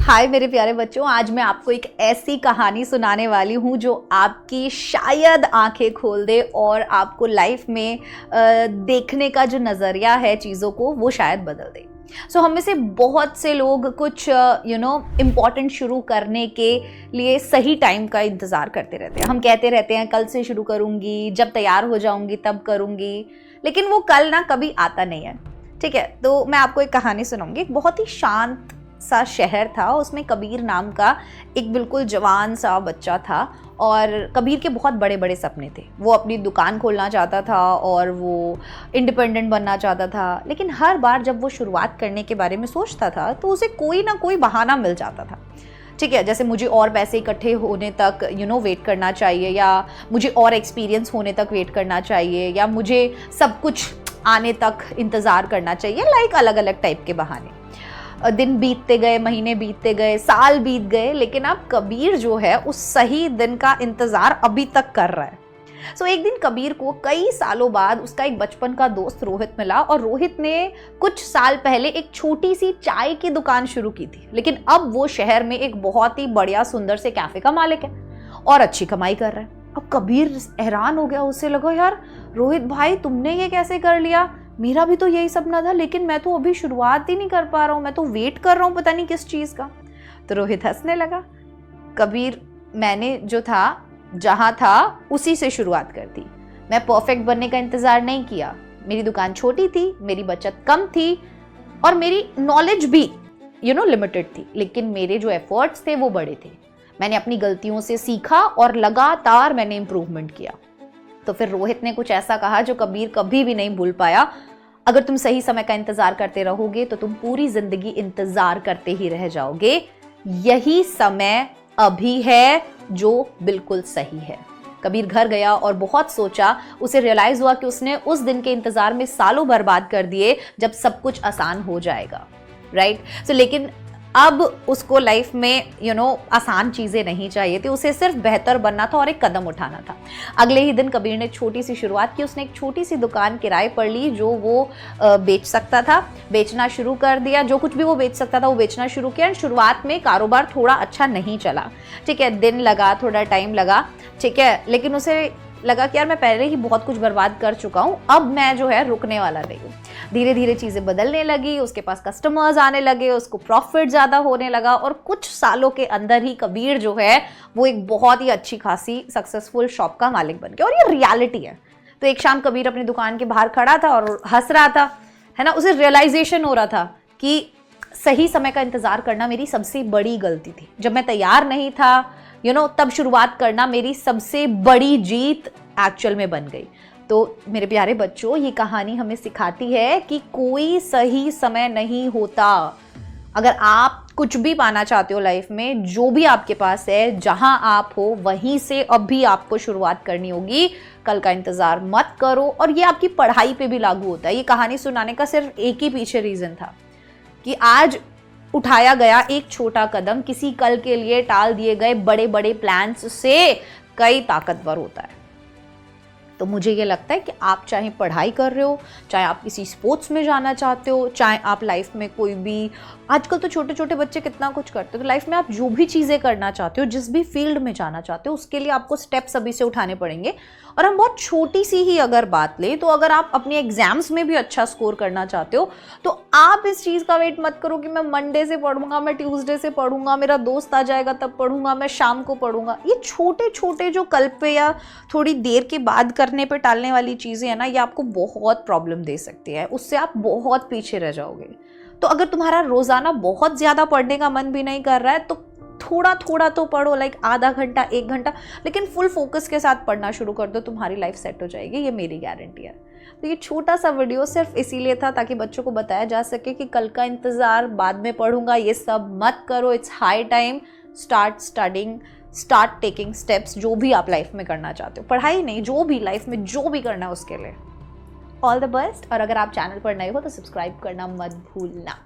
हाय मेरे प्यारे बच्चों, आज मैं आपको एक ऐसी कहानी सुनाने वाली हूँ जो आपकी शायद आंखें खोल दे और आपको लाइफ में देखने का जो नज़रिया है चीज़ों को वो शायद बदल दे। हम में से बहुत से लोग कुछ इम्पॉर्टेंट शुरू करने के लिए सही टाइम का इंतज़ार करते रहते हैं। हम कहते रहते हैं कल से शुरू करूँगी, जब तैयार हो जाऊँगी तब करूँगी, लेकिन वो कल ना कभी आता नहीं है। ठीक है, तो मैं आपको एक कहानी सुनाऊंगी। एक बहुत ही शांत सा शहर था, उसमें कबीर नाम का एक बिल्कुल जवान सा बच्चा था और कबीर के बहुत बड़े बड़े सपने थे। वो अपनी दुकान खोलना चाहता था और वो इंडिपेंडेंट बनना चाहता था, लेकिन हर बार जब वो शुरुआत करने के बारे में सोचता था तो उसे कोई ना कोई बहाना मिल जाता था। ठीक है, जैसे मुझे और पैसे इकट्ठे होने तक वेट करना चाहिए, या मुझे और एक्सपीरियंस होने तक वेट करना चाहिए, या मुझे सब कुछ आने तक इंतज़ार करना चाहिए। लाइक अलग अलग टाइप के बहाने। दिन बीतते गए, महीने बीतते गए, साल बीत गए, लेकिन अब कबीर जो है उस सही दिन का इंतज़ार अभी तक कर रहा है। एक दिन कबीर को कई सालों बाद उसका एक बचपन का दोस्त रोहित मिला और रोहित ने कुछ साल पहले एक छोटी सी चाय की दुकान शुरू की थी, लेकिन अब वो शहर में एक बहुत ही बढ़िया सुंदर से कैफे का मालिक है और अच्छी कमाई कर रहा है। अब कबीर हैरान हो गया, उससे लगा यार रोहित भाई तुमने ये कैसे कर लिया, मेरा भी तो यही सपना था, लेकिन मैं तो अभी शुरुआत ही नहीं कर पा रहा हूँ, मैं तो वेट कर रहा हूँ पता नहीं किस चीज़ का। तो रोहित हंसने लगा, कबीर मैंने जो था जहाँ था उसी से शुरुआत कर दी। मैं परफेक्ट बनने का इंतज़ार नहीं किया। मेरी दुकान छोटी थी, मेरी बचत कम थी और मेरी नॉलेज भी लिमिटेड थी, लेकिन मेरे जो एफर्ट्स थे वो बड़े थे। मैंने अपनी गलतियों से सीखा और लगातार मैंने इम्प्रूवमेंट किया। तो फिर रोहित ने कुछ ऐसा कहा जो कबीर कभी भी नहीं भूल पाया, अगर तुम सही समय का इंतजार करते रहोगे तो तुम पूरी जिंदगी इंतजार करते ही रह जाओगे। यही समय अभी है जो बिल्कुल सही है। कबीर घर गया और बहुत सोचा। उसे रियलाइज हुआ कि उसने उस दिन के इंतजार में सालों बर्बाद कर दिए जब सब कुछ आसान हो जाएगा, राइट। लेकिन अब उसको लाइफ में आसान चीज़ें नहीं चाहिए थी, उसे सिर्फ बेहतर बनना था और एक कदम उठाना था। अगले ही दिन कबीर ने छोटी सी शुरुआत की। उसने एक छोटी सी दुकान किराए पर ली जो वो बेच सकता था, बेचना शुरू कर दिया। जो कुछ भी वो बेच सकता था वो बेचना शुरू किया। शुरुआत में कारोबार थोड़ा अच्छा नहीं चला, ठीक है, दिन लगा, थोड़ा टाइम लगा, ठीक है, लेकिन उसे लगा कि यार मैं पहले ही बहुत कुछ बर्बाद कर चुका हूँ, अब मैं जो है रुकने वाला नहीं हूँ। धीरे धीरे चीज़ें बदलने लगी, उसके पास कस्टमर्स आने लगे, उसको प्रॉफिट ज़्यादा होने लगा और कुछ सालों के अंदर ही कबीर जो है वो एक बहुत ही अच्छी खासी सक्सेसफुल शॉप का मालिक बन गया। और ये रियलिटी है। तो एक शाम कबीर अपनी दुकान के बाहर खड़ा था और हंस रहा था, है ना। उसे रियलाइजेशन हो रहा था कि सही समय का इंतज़ार करना मेरी सबसे बड़ी गलती थी। जब मैं तैयार नहीं था तब शुरुआत करना मेरी सबसे बड़ी जीत एक्चुअल में बन गई। तो मेरे प्यारे बच्चों, ये कहानी हमें सिखाती है कि कोई सही समय नहीं होता। अगर आप कुछ भी पाना चाहते हो लाइफ में, जो भी आपके पास है, जहां आप हो वहीं से अभी आपको शुरुआत करनी होगी। कल का इंतजार मत करो। और ये आपकी पढ़ाई पे भी लागू होता है। ये कहानी सुनाने का सिर्फ एक ही पीछे रीजन था कि आज उठाया गया एक छोटा कदम किसी कल के लिए टाल दिए गए बड़े बड़े प्लान्स से कई ताकतवर होता है। तो मुझे ये लगता है कि आप चाहे पढ़ाई कर रहे हो, चाहे आप किसी स्पोर्ट्स में जाना चाहते हो, चाहे आप लाइफ में कोई भी, आजकल तो छोटे छोटे बच्चे कितना कुछ करते हो, तो लाइफ में आप जो भी चीज़ें करना चाहते हो, जिस भी फील्ड में जाना चाहते हो, उसके लिए आपको स्टेप्स अभी से उठाने पड़ेंगे। और हम बहुत छोटी सी ही अगर बात लें तो अगर आप अपने एग्जाम्स में भी अच्छा स्कोर करना चाहते हो तो आप इस चीज़ का वेट मत करो कि मैं मंडे से पढ़ूंगा, मैं ट्यूसडे से पढ़ूंगा, मेरा दोस्त आ जाएगा तब पढ़ूंगा, मैं शाम को पढ़ूंगा। ये छोटे छोटे जो कल पे या थोड़ी देर के बाद करने पे टालने वाली चीज़ें हैं ना, ये आपको बहुत प्रॉब्लम दे सकती है। उससे आप बहुत पीछे रह जाओगे। तो अगर तुम्हारा रोज़ाना बहुत ज़्यादा पढ़ने का मन भी नहीं कर रहा है तो थोड़ा थोड़ा तो पढ़ो, लाइक आधा घंटा, 1 घंटा, लेकिन फुल फोकस के साथ पढ़ना शुरू कर दो, तुम्हारी लाइफ सेट हो जाएगी, ये मेरी गारंटी है। तो ये छोटा सा वीडियो सिर्फ इसीलिए था ताकि बच्चों को बताया जा सके कि कल का इंतज़ार, बाद में पढ़ूंगा, ये सब मत करो। It's high time, start studying, start taking steps. जो भी आप लाइफ में करना चाहते हो, पढ़ाई नहीं, जो भी लाइफ में जो भी करना है उसके लिए ऑल द बेस्ट। और अगर आप चैनल पर नए हो तो सब्सक्राइब करना मत भूलना।